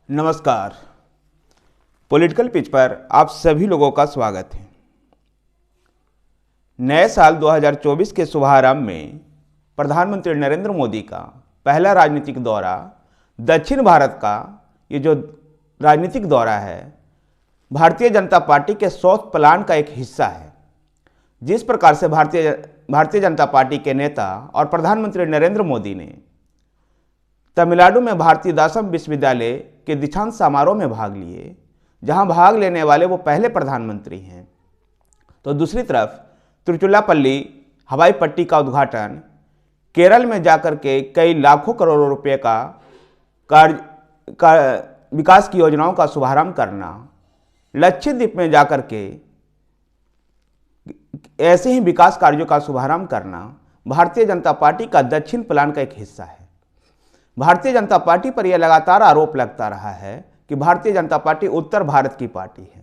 नमस्कार। Political pitch पर आप सभी लोगों का स्वागत है। नए साल 2024 के शुभारंभ में प्रधानमंत्री नरेंद्र मोदी का पहला राजनीतिक दौरा दक्षिण भारत का ये जो राजनीतिक दौरा है भारतीय जनता पार्टी के सॉफ्ट प्लान का एक हिस्सा है। जिस प्रकार से भारतीय जनता पार्टी के नेता और प्रधानमंत्री नरेंद्र मोदी ने तमिलनाडु में भारतीदासम विश्वविद्यालय के दीक्षांत समारोह में भाग लिए, जहां भाग लेने वाले वो पहले प्रधानमंत्री हैं, तो दूसरी तरफ तिरुचिरापल्ली हवाई पट्टी का उद्घाटन, केरल में जाकर के कई लाखों करोड़ों रुपए का विकास की योजनाओं का शुभारंभ करना, लक्षद्वीप में जाकर के ऐसे ही विकास कार्यों का शुभारंभ करना भारतीय जनता पार्टी का दक्षिण प्लान का एक हिस्सा है। भारतीय जनता पार्टी पर यह लगातार आरोप लगता रहा है कि भारतीय जनता पार्टी उत्तर भारत की पार्टी है,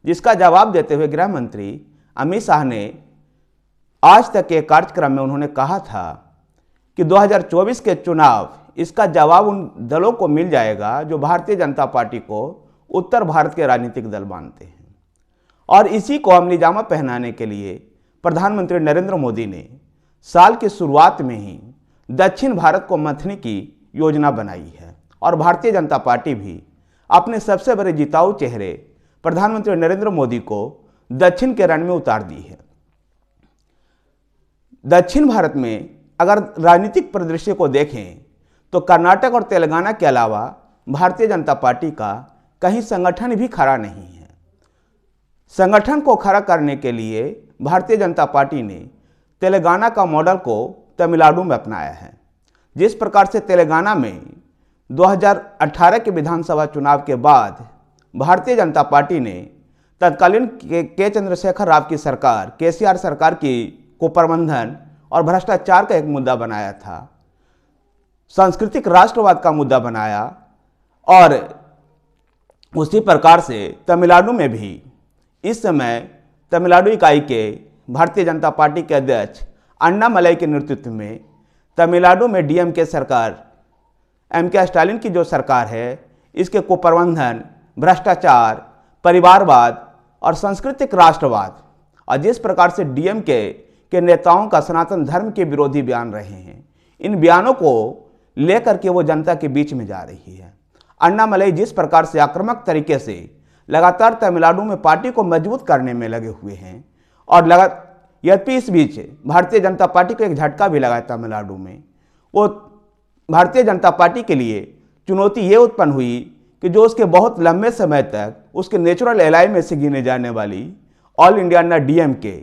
जिसका जवाब देते हुए गृह मंत्री अमित शाह ने आज तक के कार्यक्रम में उन्होंने कहा था कि 2024 के चुनाव इसका जवाब उन दलों को मिल जाएगा जो भारतीय जनता पार्टी को उत्तर भारत के राजनीतिक दल मानते हैं। और इसी को अमलीजामा पहनाने के लिए प्रधानमंत्री नरेंद्र मोदी ने साल की शुरुआत में ही दक्षिण भारत को मंथने की योजना बनाई है और भारतीय जनता पार्टी भी अपने सबसे बड़े जिताऊ चेहरे प्रधानमंत्री नरेंद्र मोदी को दक्षिण के रण में उतार दी है। दक्षिण भारत में अगर राजनीतिक परिदृश्य को देखें तो कर्नाटक और तेलंगाना के अलावा भारतीय जनता पार्टी का कहीं संगठन भी खड़ा नहीं है। संगठन को खड़ा करने के लिए भारतीय जनता पार्टी ने तेलंगाना का मॉडल को तमिलनाडु में अपनाया है। जिस प्रकार से तेलंगाना में 2018 के विधानसभा चुनाव के बाद भारतीय जनता पार्टी ने तत्कालीन के चंद्रशेखर राव की सरकार, केसीआर सरकार की कुप्रबंधन और भ्रष्टाचार का एक मुद्दा बनाया था, सांस्कृतिक राष्ट्रवाद का मुद्दा बनाया, और उसी प्रकार से तमिलनाडु में भी इस समय तमिलनाडु इकाई के भारतीय जनता पार्टी के अध्यक्ष अन्नामलाई के नेतृत्व में तमिलनाडु में डीएमके सरकार, एमके स्टालिन की जो सरकार है, इसके कुप्रबंधन, भ्रष्टाचार, परिवारवाद और सांस्कृतिक राष्ट्रवाद, और जिस प्रकार से डीएमके के नेताओं का सनातन धर्म के विरोधी बयान रहे हैं, इन बयानों को लेकर के वो जनता के बीच में जा रही है। अन्नामलाई जिस प्रकार से आक्रामक तरीके से लगातार तमिलनाडु में पार्टी को मजबूत करने में लगे हुए हैं, और यद्यपि इस बीच भारतीय जनता पार्टी को एक झटका भी लगा तमिलनाडु में, वो भारतीय जनता पार्टी के लिए चुनौती ये उत्पन्न हुई कि जो उसके बहुत लंबे समय तक उसके नेचुरल एलाई में से गिने जाने वाली ऑल इंडिया अन्ना डीएमके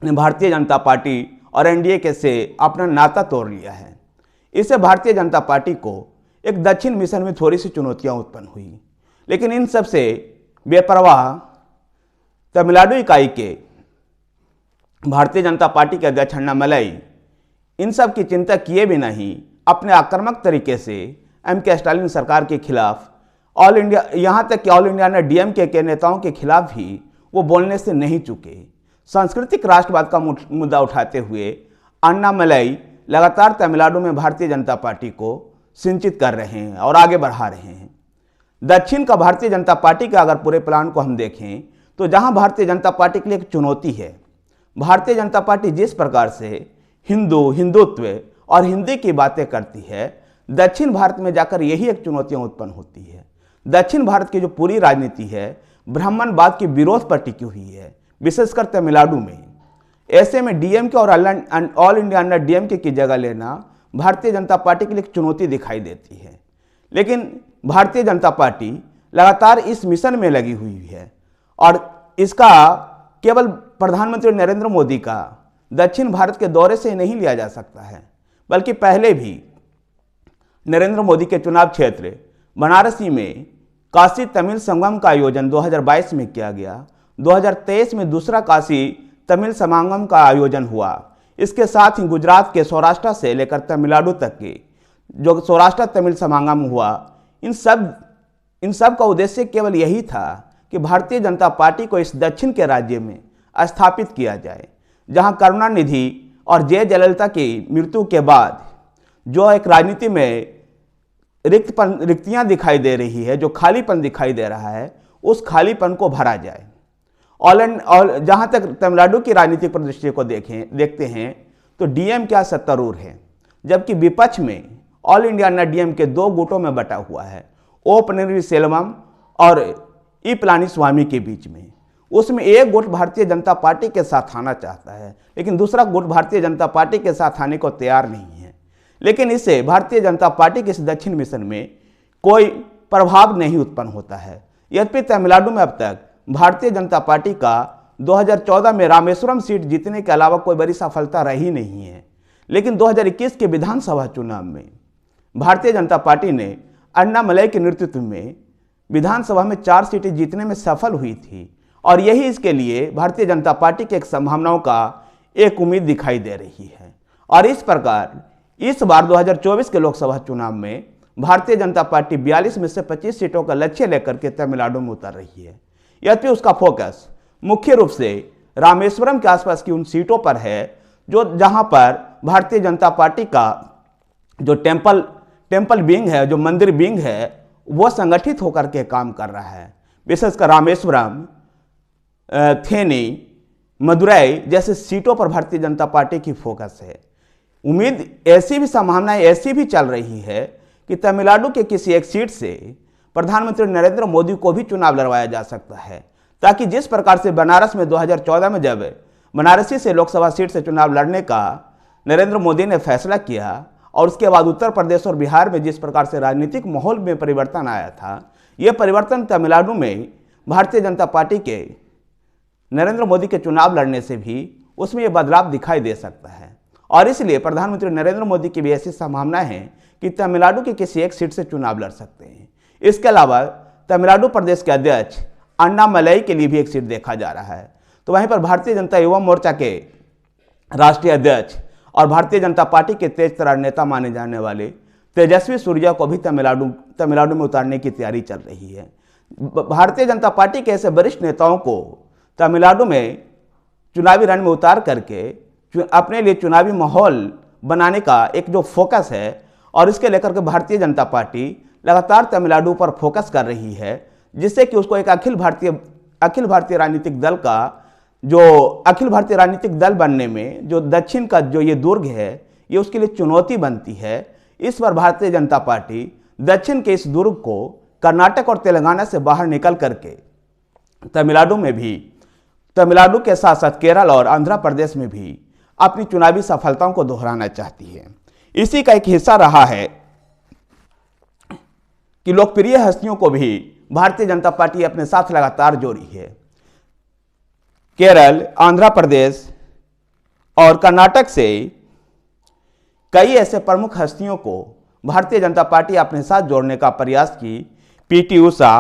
ने भारतीय जनता पार्टी और एनडीए के से अपना नाता तोड़ लिया है। इससे भारतीय जनता पार्टी को एक दक्षिण मिशन में थोड़ी सी चुनौतियां उत्पन्न हुई, लेकिन इन सब से बेपरवाह तमिलनाडु इकाई के भारतीय जनता पार्टी के अध्यक्ष अन्नामलाई इन सब की चिंता किए भी नहीं अपने आक्रामक तरीके से एमके स्टालिन सरकार के खिलाफ ऑल इंडिया, यहाँ तक कि ऑल इंडिया ने डीएमके के नेताओं के खिलाफ भी वो बोलने से नहीं चुके। सांस्कृतिक राष्ट्रवाद का मुद्दा उठाते हुए अन्नामलाई लगातार तमिलनाडु में भारतीय जनता पार्टी को सिंचित कर रहे हैं और आगे बढ़ा रहे हैं। दक्षिण का भारतीय जनता पार्टी का अगर पूरे प्लान को हम देखें तो जहां भारतीय जनता पार्टी के लिए एक चुनौती है, भारतीय जनता पार्टी जिस प्रकार से हिंदुत्व और हिंदी की बातें करती है, दक्षिण भारत में जाकर यही एक चुनौतियां उत्पन्न होती है। दक्षिण भारत की जो पूरी राजनीति है ब्राह्मणवाद के विरोध पर टिकी हुई है, विशेषकर तमिलनाडु में। ऐसे में डीएमके और ऑल इंडिया अन्ना डीएमके की जगह लेना भारतीय जनता पार्टी के लिए एक चुनौती दिखाई देती है। लेकिन भारतीय जनता पार्टी लगातार इस मिशन में लगी हुई है, और इसका केवल प्रधानमंत्री नरेंद्र मोदी का दक्षिण भारत के दौरे से नहीं लिया जा सकता है, बल्कि पहले भी नरेंद्र मोदी के चुनाव क्षेत्र बनारसी में काशी तमिल संगम का आयोजन 2022 में किया गया। 2023 में दूसरा काशी तमिल समागम का आयोजन हुआ। इसके साथ ही गुजरात के सौराष्ट्र से लेकर तमिलनाडु तक के जो सौराष्ट्र तमिल समागम हुआ, इन सब का उद्देश्य केवल यही था कि भारतीय जनता पार्टी को इस दक्षिण के राज्य में स्थापित किया जाए, जहां करुणानिधि और जयललिता की मृत्यु के बाद जो एक राजनीति में रिक्तियां दिखाई दे रही है, जो खालीपन दिखाई दे रहा है, उस खालीपन को भरा जाए। और जहां तक तमिलनाडु की राजनीतिक परिदृश्य को देखते हैं तो डीएम क्या सत्तारूढ़ है, जबकि विपक्ष में ऑल इंडिया अन्ना डीएम के दो गुटों में बटा हुआ है, ओ पनीरसेल्वम और ई पलानीस्वामी के बीच में। उसमें एक गुट भारतीय जनता पार्टी के साथ आना चाहता है, लेकिन दूसरा गुट भारतीय जनता पार्टी के साथ आने को तैयार नहीं है। लेकिन इससे भारतीय जनता पार्टी के इस दक्षिण मिशन में कोई प्रभाव नहीं उत्पन्न होता है। यद्यपि तमिलनाडु में अब तक भारतीय जनता पार्टी का 2014 में रामेश्वरम सीट जीतने के अलावा कोई बड़ी सफलता रही नहीं है, लेकिन 2021 के विधानसभा चुनाव में भारतीय जनता पार्टी ने अन्नामलई के नेतृत्व में विधानसभा में 4 सीटें जीतने में सफल हुई थी, और यही इसके लिए भारतीय जनता पार्टी के एक संभावनाओं का एक उम्मीद दिखाई दे रही है। और इस प्रकार इस बार 2024 के लोकसभा चुनाव में भारतीय जनता पार्टी 42 में से 25 सीटों का लक्ष्य लेकर के तमिलनाडु में उतर रही है। यद्यपि उसका फोकस मुख्य रूप से रामेश्वरम के आसपास की उन सीटों पर है जो जहां पर भारतीय जनता पार्टी का जो टेम्पल विंग है, जो मंदिर विंग है, वो संगठित होकर के काम कर रहा है। विशेषकर रामेश्वरम, थेनी, मदुरई जैसे सीटों पर भारतीय जनता पार्टी की फोकस है। उम्मीद ऐसी भी संभावनाएं ऐसी भी चल रही है कि तमिलनाडु के किसी एक सीट से प्रधानमंत्री नरेंद्र मोदी को भी चुनाव लड़वाया जा सकता है, ताकि जिस प्रकार से बनारस में 2014 में जब बनारसी से लोकसभा सीट से चुनाव लड़ने का नरेंद्र मोदी ने फैसला किया, और उसके बाद उत्तर प्रदेश और बिहार में जिस प्रकार से राजनीतिक माहौल में परिवर्तन आया था, यह परिवर्तन तमिलनाडु में भारतीय जनता पार्टी के नरेंद्र मोदी के चुनाव लड़ने से भी उसमें यह बदलाव दिखाई दे सकता है। और इसलिए प्रधानमंत्री नरेंद्र मोदी की भी ऐसी संभावना है कि तमिलनाडु के किसी एक सीट से चुनाव लड़ सकते हैं। इसके अलावा तमिलनाडु प्रदेश के अध्यक्ष अन्नामलई के लिए भी एक सीट देखा जा रहा है। तो वहीं पर भारतीय जनता युवा मोर्चा के राष्ट्रीय अध्यक्ष और भारतीय जनता पार्टी के तेज तर्रार नेता माने जाने वाले तेजस्वी सूर्या को भी तमिलनाडु में उतारने की तैयारी चल रही है। भारतीय जनता पार्टी के ऐसे वरिष्ठ नेताओं को तमिलनाडु में चुनावी रण में उतार करके अपने लिए चुनावी माहौल बनाने का एक जो फोकस है, और इसके लेकर के भारतीय जनता पार्टी लगातार तमिलनाडु पर फोकस कर रही है, जिससे कि उसको एक अखिल भारतीय राजनीतिक दल का अखिल भारतीय राजनीतिक दल बनने में जो दक्षिण का जो ये दुर्ग है, ये उसके लिए चुनौती बनती है। इस बार भारतीय जनता पार्टी दक्षिण के इस दुर्ग को कर्नाटक और तेलंगाना से बाहर निकल करके तमिलनाडु के साथ साथ केरल और आंध्र प्रदेश में भी अपनी चुनावी सफलताओं को दोहराना चाहती है। इसी का एक हिस्सा रहा है कि लोकप्रिय हस्तियों को भी भारतीय जनता पार्टी अपने साथ लगातार जोड़ी है। केरल, आंध्र प्रदेश और कर्नाटक से कई ऐसे प्रमुख हस्तियों को भारतीय जनता पार्टी अपने साथ जोड़ने का प्रयास की। पीटी उषा,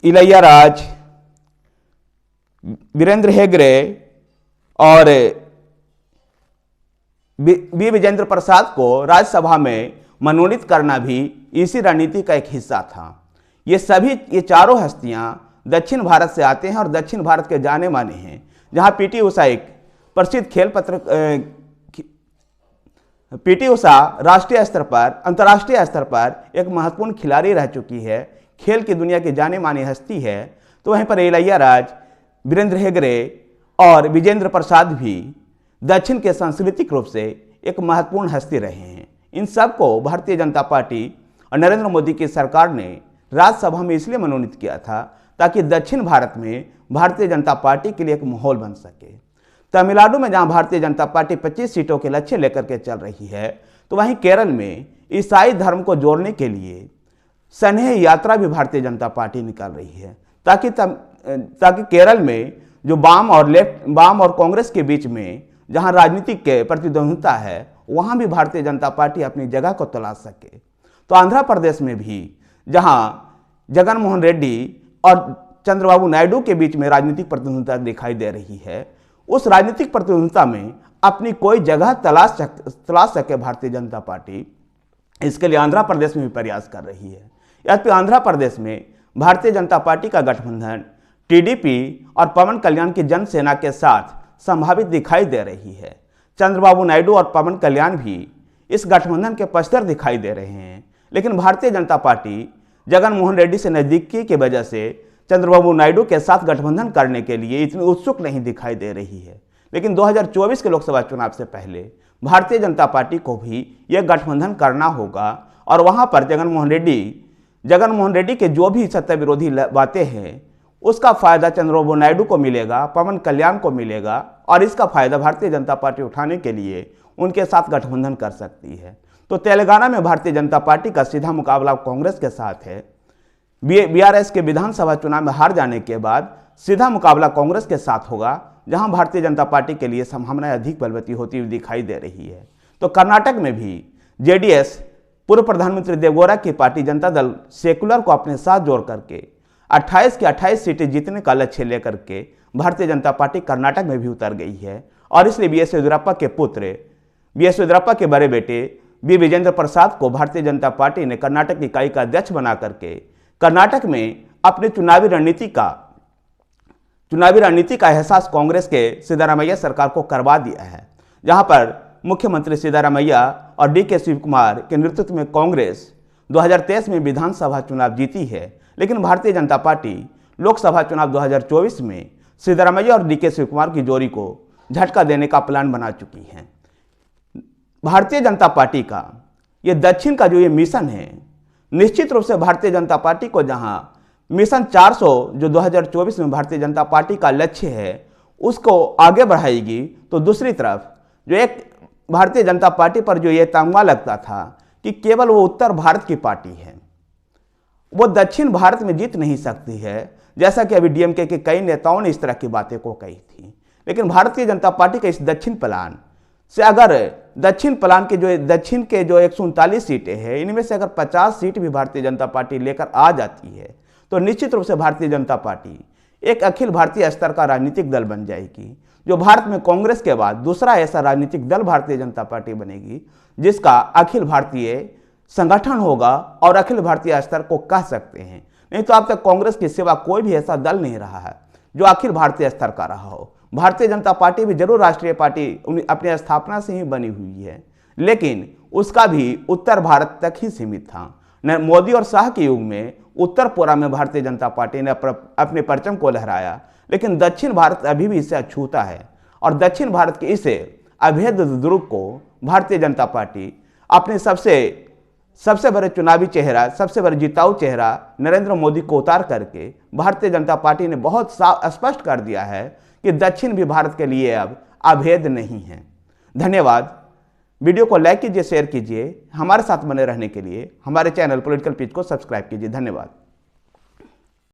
इलैयाराज, वीरेंद्र हेगड़े और बी विजेंद्र प्रसाद को राज्यसभा में मनोनीत करना भी इसी रणनीति का एक हिस्सा था। ये चारों हस्तियां दक्षिण भारत से आते हैं और दक्षिण भारत के जाने माने हैं, जहां पीटी उषा राष्ट्रीय स्तर पर, अंतर्राष्ट्रीय स्तर पर एक महत्वपूर्ण खिलाड़ी रह चुकी है, खेल की दुनिया की जाने मानी हस्ती है। तो वहीं पर इलैयाराज, वीरेंद्र हेगड़े और विजेंद्र प्रसाद भी दक्षिण के सांस्कृतिक रूप से एक महत्वपूर्ण हस्ती रहे हैं। इन सबको भारतीय जनता पार्टी और नरेंद्र मोदी की सरकार ने राज्यसभा में इसलिए मनोनीत किया था ताकि दक्षिण भारत में भारतीय जनता पार्टी के लिए एक माहौल बन सके। तमिलनाडु में जहां भारतीय जनता पार्टी 25 सीटों के लक्ष्य लेकर के चल रही है, तो वहीं केरल में ईसाई धर्म को जोड़ने के लिए स्नेह यात्रा भी भारतीय जनता पार्टी निकाल रही है, ताकि केरल में जो वाम और कांग्रेस के बीच में जहां राजनीतिक के प्रतिद्वंद्विता है, वहां भी भारतीय जनता पार्टी अपनी जगह को तलाश सके। तो आंध्र प्रदेश में भी जहां जगन मोहन रेड्डी और चंद्रबाबू नायडू के बीच में राजनीतिक प्रतिद्वंद्विता दिखाई दे रही है, उस राजनीतिक प्रतिद्वंद्विता में अपनी कोई जगह तलाश सके भारतीय जनता पार्टी, इसके लिए आंध्र प्रदेश में भी प्रयास कर रही है। यद्यपि आंध्र प्रदेश में भारतीय जनता पार्टी का गठबंधन टीडीपी और पवन कल्याण की जनसेना के साथ संभावित दिखाई दे रही है। चंद्रबाबू नायडू और पवन कल्याण भी इस गठबंधन के पक्षधर दिखाई दे रहे हैं। लेकिन भारतीय जनता पार्टी जगन मोहन रेड्डी से नज़दीकी की वजह से चंद्रबाबू नायडू के साथ गठबंधन करने के लिए इतनी उत्सुक नहीं दिखाई दे रही है। लेकिन 2024 के लोकसभा चुनाव से पहले भारतीय जनता पार्टी को भी यह गठबंधन करना होगा और वहां पर जगन मोहन रेड्डी के जो भी सत्ता विरोधी बातें हैं उसका फायदा चंद्रबाबू नायडू को मिलेगा, पवन कल्याण को मिलेगा और इसका फायदा भारतीय जनता पार्टी उठाने के लिए उनके साथ गठबंधन कर सकती है। तो तेलंगाना में भारतीय जनता पार्टी का सीधा मुकाबला कांग्रेस के साथ है। बीआरएस के विधानसभा चुनाव में हार जाने के बाद सीधा मुकाबला कांग्रेस के साथ होगा, जहां भारतीय जनता पार्टी के लिए संभावनाएं अधिक बलवती होती हुई दिखाई दे रही है। तो कर्नाटक में भी जेडीएस पूर्व प्रधानमंत्री देवगौड़ा की पार्टी जनता दल सेकुलर को अपने साथ जोड़ करके 28 की 28 सीटें जीतने का लक्ष्य लेकर के भारतीय जनता पार्टी कर्नाटक में भी उतर गई है और इसलिए बीएस येदियुरप्पा के बड़े बेटे बी विजेंद्र प्रसाद को भारतीय जनता पार्टी ने कर्नाटक इकाई का अध्यक्ष बना करके कर्नाटक में अपनी चुनावी रणनीति का एहसास कांग्रेस के सिद्धारमैया सरकार को करवा दिया है, जहां पर मुख्यमंत्री सिद्धारमैया और डीके शिवकुमार के नेतृत्व में कांग्रेस 2023 में विधानसभा चुनाव जीती है। लेकिन भारतीय जनता पार्टी लोकसभा चुनाव 2024 में सिद्धारमैया और डीके शिवकुमार की जोड़ी को झटका देने का प्लान बना चुकी है। भारतीय जनता पार्टी का ये दक्षिण का जो ये मिशन है, निश्चित रूप से भारतीय जनता पार्टी को जहां मिशन 400 जो 2024 में भारतीय जनता पार्टी का लक्ष्य है उसको आगे बढ़ाएगी, तो दूसरी तरफ जो एक भारतीय जनता पार्टी पर जो ये तमगा लगता था कि केवल वो उत्तर भारत की पार्टी है, वो दक्षिण भारत में जीत नहीं सकती है, जैसा कि अभी डीएमके के कई नेताओं ने इस तरह की बातें को कही थी। लेकिन भारतीय जनता पार्टी के इस दक्षिण प्लान से अगर दक्षिण के जो 139 सीटें हैं, इनमें से अगर 50 सीट भी भारतीय जनता पार्टी लेकर आ जाती है तो निश्चित रूप से भारतीय जनता पार्टी एक अखिल भारतीय स्तर का राजनीतिक दल बन जाएगी, जो भारत में कांग्रेस के बाद दूसरा ऐसा राजनीतिक दल भारतीय जनता पार्टी बनेगी जिसका अखिल भारतीय संगठन होगा और अखिल भारतीय स्तर को कह सकते हैं। नहीं तो अब तक कांग्रेस के सिवा कोई भी ऐसा दल नहीं रहा है जो अखिल भारतीय स्तर का रहा हो। भारतीय जनता पार्टी भी जरूर राष्ट्रीय पार्टी अपनी स्थापना से ही बनी हुई है, लेकिन उसका भी उत्तर भारत तक ही सीमित था। मोदी और शाह के युग में उत्तर पूर्व में भारतीय जनता पार्टी ने अपने परचम को लहराया, लेकिन दक्षिण भारत अभी भी इससे अछूता है और दक्षिण भारत के इसे अभेद ध्रुव को भारतीय जनता पार्टी अपने सबसे बड़े चुनावी चेहरा, सबसे बड़े जिताऊ चेहरा नरेंद्र मोदी को उतार करके भारतीय जनता पार्टी ने बहुत स्पष्ट कर दिया है कि दक्षिण भी भारत के लिए अब अभेद नहीं है। धन्यवाद। वीडियो को लाइक कीजिए, शेयर कीजिए। हमारे साथ बने रहने के लिए हमारे चैनल पॉलिटिकल पिच को सब्सक्राइब कीजिए। धन्यवाद।